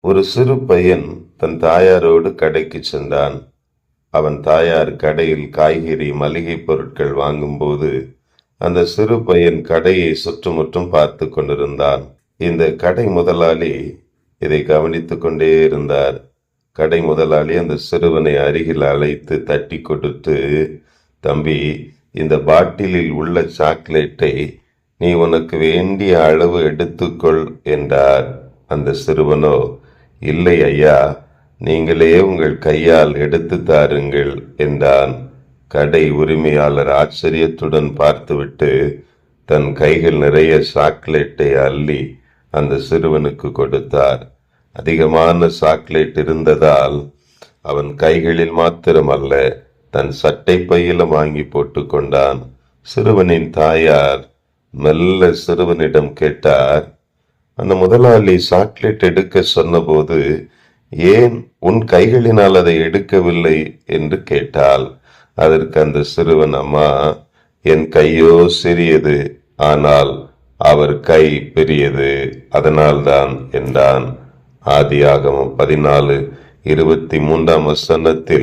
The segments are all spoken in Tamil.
ஒரு சிறு பையன் தன் தாயாரோடு கடைக்கு சென்றான். அவன் தாயார் கடையில் காய்கறி மளிகை பொருட்கள் வாங்கும்போது அந்த சிறு பையன் கடையை சுற்றுமுற்றும் பார்த்து கொண்டிருந்தான். இந்த கடை முதலாளி இதை கவனித்துக் கொண்டே இருந்தார். கடை முதலாளி அந்த சிறுவனை அருகில் அழைத்து தட்டி கொடுத்து, தம்பி, இந்த பாட்டிலில் உள்ள சாக்லேட்டை நீ உனக்கு வேண்டிய அளவு எடுத்துக்கொள் என்றார். அந்த சிறுவனோ, இல்லை ஐயா, நீங்களே உங்கள் கையால் எடுத்து தாருங்கள் என்றான். கடை உரிமையாளர் ஆச்சரியத்துடன் பார்த்துவிட்டு தன் கைகள் நிறைய சாக்லேட்டை அள்ளி அந்த சிறுவனுக்கு கொடுத்தார். அதிகமான சாக்லேட் இருந்ததால் அவன் கைகளில் மாத்திரமல்ல, தன் சட்டை பையிலும் வாங்கி போட்டு கொண்டான். சிறுவனின் தாயார் மெல்ல சிறுவனிடம் கேட்டார், அந்த முதலாளி சாக்லேட் எடுக்க சொன்னபோது ஏன் உன் கைகளினால் அதை எடுக்கவில்லை என்று கேட்டாள். அதற்கு அந்த சிறுவன், அம்மா, என் கையோ சிறியது, ஆனால் அவர் கை பெரியது, அதனால்தான் என்றான். ஆதியாகமம் 14:23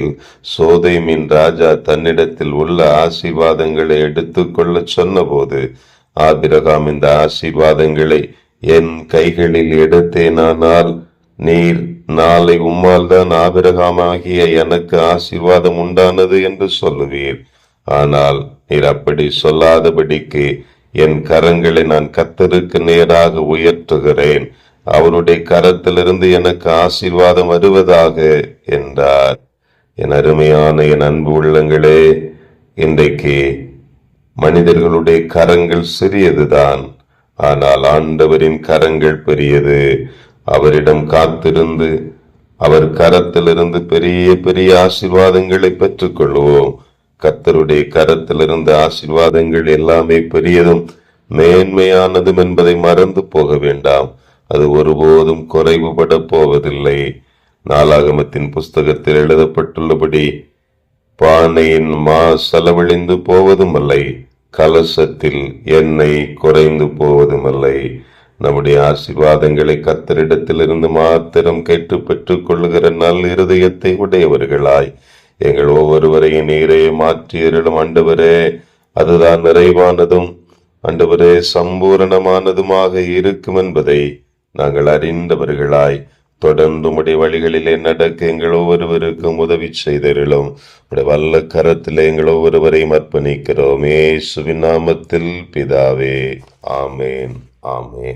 சோதோமின் ராஜா தன்னிடத்தில் உள்ள ஆசீர்வாதங்களை எடுத்துக்கொள்ள சொன்னபோது ஆபிரகாம் இந்த ஆசீர்வாதங்களை என் கைகளில் எடுத்தேனானால் நீர் நாளை உம்மால் தான் ஆபிரகாமாகிய எனக்கு ஆசீர்வாதம் உண்டானது என்று சொல்லுவீர். ஆனால் நீர் அப்படி சொல்லாதபடிக்கு என் கரங்களை நான் கர்த்தருக்கு நேராக உயர்த்துகிறேன். அவருடைய கரத்திலிருந்து எனக்கு ஆசீர்வாதம் வருவதாக என்றார். என் அருமையான என் அன்பு உள்ளங்களே, இன்றைக்கு மனிதர்களுடைய கரங்கள் சிறியதுதான், ஆனால் ஆண்டவரின் கரங்கள் பெரியது. அவரிடம் காத்திருந்து அவர் கரத்திலிருந்து பெரிய பெரிய ஆசீர்வாதங்களை பெற்றுக் கொள்வோம். கர்த்தருடைய கரத்திலிருந்து ஆசீர்வாதங்கள் எல்லாமே பெரியதும் மேன்மையானதும் என்பதை மறந்து போக வேண்டாம். அது ஒருபோதும் குறைவுபட போவதில்லை. நாளாகமத்தின் புஸ்தகத்தில் எழுதப்பட்டுள்ளபடி பானையின் மா செலவழிந்து போவதுமல்லை, கலசத்தில் எண்ணெய் குறைந்து போவதுமல்லை. நம்முடைய ஆசீர்வாதங்களை கர்த்தரிடத்திலிருந்து மாத்திரம் கேட்டு பெற்றுக் கொள்ளுகிற நல் இருதயத்தை உடையவர்களாய் எங்கள் ஒவ்வொருவரையும் நீரே மாற்றியரிடம். ஆண்டவரே, அதுதான் நிறைவானதும் ஆண்டவரே சம்பூரணமானதுமாக இருக்கும் என்பதை நாங்கள் அறிந்தவர்களாய் தொடர்ந்து உடைய வழிகளிலே நடக்க எங்கள் ஒவ்வொருவருக்கும் உதவி செய்தருளும். உடைய வல்ல கரத்திலே எங்கள் ஒவ்வொருவரையும் அர்ப்பணிக்கிறோம். இயேசுவின் நாமத்தில் பிதாவே, ஆமேன், ஆமேன்.